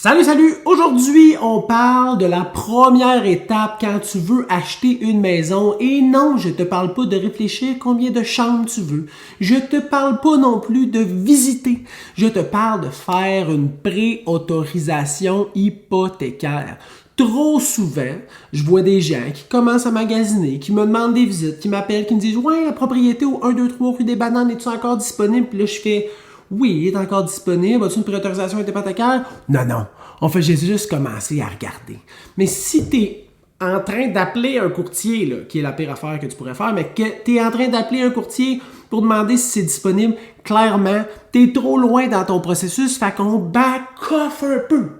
Salut, salut! Aujourd'hui, on parle de la première étape quand tu veux acheter une maison. Et non, je te parle pas de réfléchir combien de chambres tu veux. Je te parle pas non plus de visiter. Je te parle de faire une préautorisation hypothécaire. Trop souvent, je vois des gens qui commencent à magasiner, qui me demandent des visites, qui m'appellent, qui me disent « Ouais, la propriété au 1, 2, 3 rue des Bananes, est-tu encore disponible? » Puis là, je fais « Oui, il est encore disponible. As-tu une préautorisation hypothécaire? » Non, non. En fait, j'ai juste commencé à regarder. Mais si tu es en train d'appeler un courtier, là, qui est la pire affaire que tu pourrais faire, mais que tu es en train d'appeler un courtier pour demander si c'est disponible, clairement, tu es trop loin dans ton processus, fait qu'on back off un peu.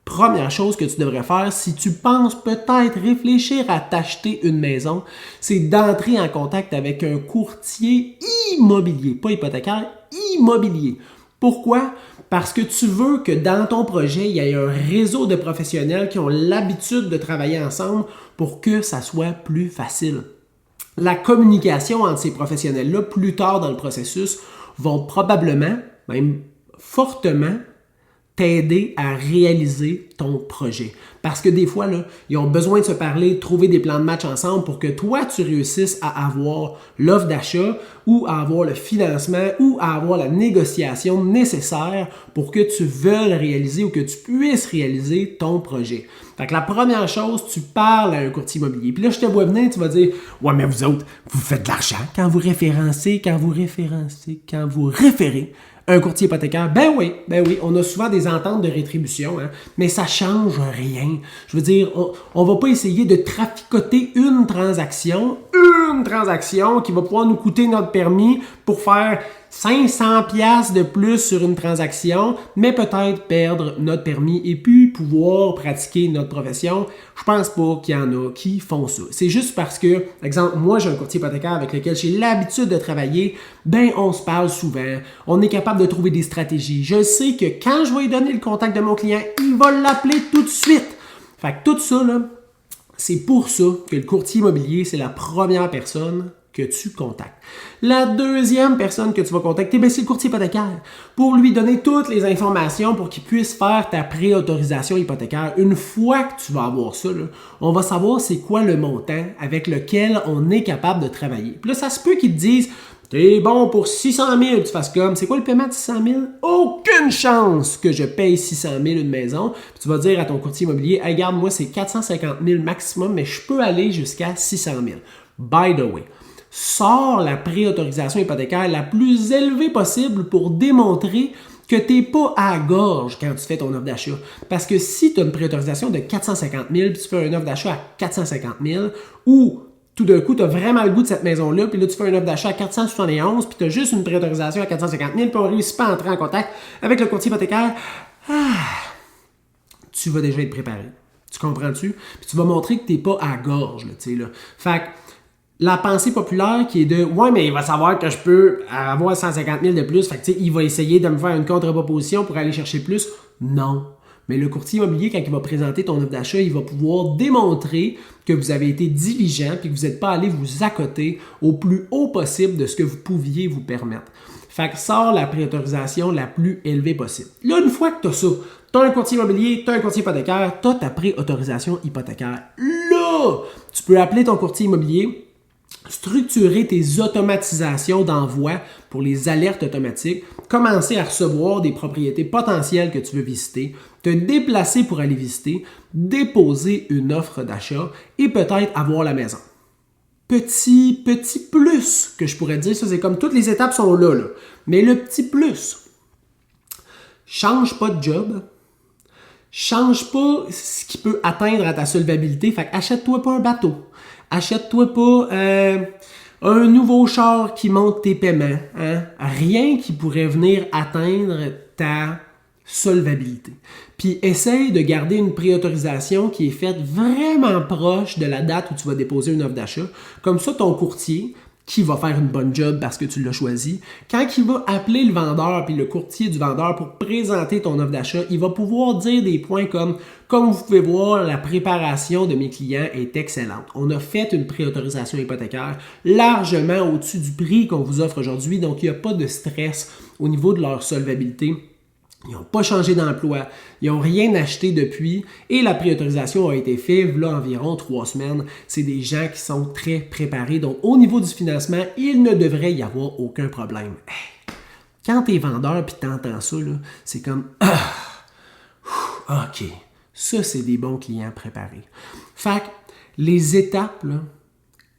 Première chose que tu devrais faire, si tu penses peut-être réfléchir à t'acheter une maison, c'est d'entrer en contact avec un courtier immobilier, pas hypothécaire, immobilier. Pourquoi? Parce que tu veux que dans ton projet, il y ait un réseau de professionnels qui ont l'habitude de travailler ensemble pour que ça soit plus facile. La communication entre ces professionnels-là, plus tard dans le processus, vont probablement, même fortement, t'aider à réaliser ton projet. Parce que des fois, là, ils ont besoin de se parler, de trouver des plans de match ensemble pour que toi, tu réussisses à avoir l'offre d'achat ou à avoir le financement ou à avoir la négociation nécessaire pour que tu veuilles réaliser ou que tu puisses réaliser ton projet. Fait que la première chose, tu parles à un courtier immobilier. Puis là, je te vois venir, tu vas dire « Ouais, mais vous autres, vous faites de l'argent quand vous référez un courtier hypothécaire. Ben oui, on a souvent des ententes de rétribution, hein, mais ça change rien. Je veux dire, on va pas essayer de traficoter une transaction qui va pouvoir nous coûter notre permis pour faire 500$ de plus sur une transaction, mais peut-être perdre notre permis et puis pouvoir pratiquer notre profession. Je pense pas qu'il y en a qui font ça. C'est juste parce que, exemple, moi j'ai un courtier hypothécaire avec lequel j'ai l'habitude de travailler, ben on se parle souvent, on est capable de trouver des stratégies. Je sais que quand je vais lui donner le contact de mon client, il va l'appeler tout de suite. Fait que tout ça, là, c'est pour ça que le courtier immobilier, c'est la première personne que tu contactes. La deuxième personne que tu vas contacter, c'est le courtier hypothécaire pour lui donner toutes les informations pour qu'il puisse faire ta préautorisation hypothécaire. Une fois que tu vas avoir ça, là, on va savoir c'est quoi le montant avec lequel on est capable de travailler. Puis là, ça se peut qu'ils te disent « T'es bon pour 600 000, tu fasses comme, c'est quoi le paiement de 600 000? Aucune chance que je paye 600 000 une maison. » Puis tu vas dire à ton courtier immobilier « Hey, regarde, moi, c'est 450 000 maximum, mais je peux aller jusqu'à 600 000. » By the way, sors la préautorisation hypothécaire la plus élevée possible pour démontrer que tu n'es pas à la gorge quand tu fais ton offre d'achat. Parce que si tu as une préautorisation de 450 000 puis tu fais une offre d'achat à 450 000 ou tout d'un coup, tu as vraiment le goût de cette maison-là, puis là, tu fais une offre d'achat à 471 puis tu as juste une préautorisation à 450 000 puis on ne réussit pas à entrer en contact avec le courtier hypothécaire, tu vas déjà être préparé. Tu comprends-tu? Puis tu vas montrer que tu n'es pas à la gorge. Là, là. Fait que la pensée populaire qui est de « Ouais, mais il va savoir que je peux avoir 150 000 de plus, fait que il va essayer de me faire une contre-proposition pour aller chercher plus. » Non. Mais le courtier immobilier, quand il va présenter ton offre d'achat, il va pouvoir démontrer que vous avez été diligent et que vous n'êtes pas allé vous accoter au plus haut possible de ce que vous pouviez vous permettre. Fait que sors la préautorisation la plus élevée possible. Là, une fois que tu as ça, tu as un courtier immobilier, tu as un courtier hypothécaire, tu as ta préautorisation hypothécaire. Là, tu peux appeler ton courtier immobilier, structurer tes automatisations d'envoi pour les alertes automatiques, commencer à recevoir des propriétés potentielles que tu veux visiter, te déplacer pour aller visiter, déposer une offre d'achat et peut-être avoir la maison. Petit plus que je pourrais dire, ça c'est comme toutes les étapes sont là. Mais le petit plus, change pas de job, change pas ce qui peut atteindre à ta solvabilité, fait achète-toi pas un bateau. Achète-toi pas un nouveau char qui monte tes paiements. Hein? Rien qui pourrait venir atteindre ta solvabilité. Puis essaye de garder une préautorisation qui est faite vraiment proche de la date où tu vas déposer une offre d'achat. Comme ça, ton courtier, qui va faire une bonne job parce que tu l'as choisi, quand il va appeler le vendeur puis le courtier du vendeur pour présenter ton offre d'achat, il va pouvoir dire des points comme vous pouvez voir, la préparation de mes clients est excellente. On a fait une préautorisation hypothécaire largement au-dessus du prix qu'on vous offre aujourd'hui, donc il n'y a pas de stress au niveau de leur solvabilité. Ils n'ont pas changé d'emploi, ils n'ont rien acheté depuis et la préautorisation a été faite là environ 3 semaines. C'est des gens qui sont très préparés. Donc, au niveau du financement, il ne devrait y avoir aucun problème. Hey, quand tu es vendeur et tu entends ça, c'est comme OK, ça, c'est des bons clients préparés. Fait que les étapes, là,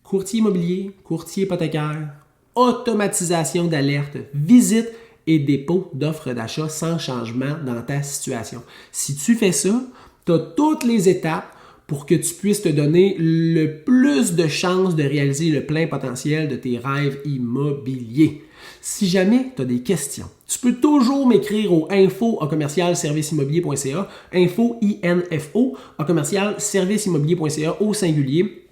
courtier immobilier, courtier hypothécaire, automatisation d'alerte, visite et dépôt d'offres d'achat sans changement dans ta situation. Si tu fais ça, tu as toutes les étapes pour que tu puisses te donner le plus de chances de réaliser le plein potentiel de tes rêves immobiliers. Si jamais tu as des questions, tu peux toujours m'écrire au info@serviceimmobilier.ca, info@serviceimmobilier.ca au singulier.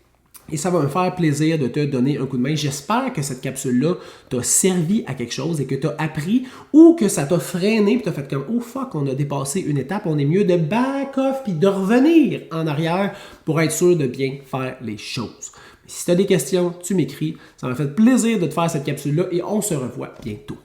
Et ça va me faire plaisir de te donner un coup de main. J'espère que cette capsule-là t'a servi à quelque chose et que tu as appris ou que ça t'a freiné et tu as fait comme « Oh fuck, on a dépassé une étape, on est mieux de back off puis de revenir en arrière pour être sûr de bien faire les choses. » Si tu as des questions, tu m'écris. Ça m'a fait plaisir de te faire cette capsule-là et on se revoit bientôt.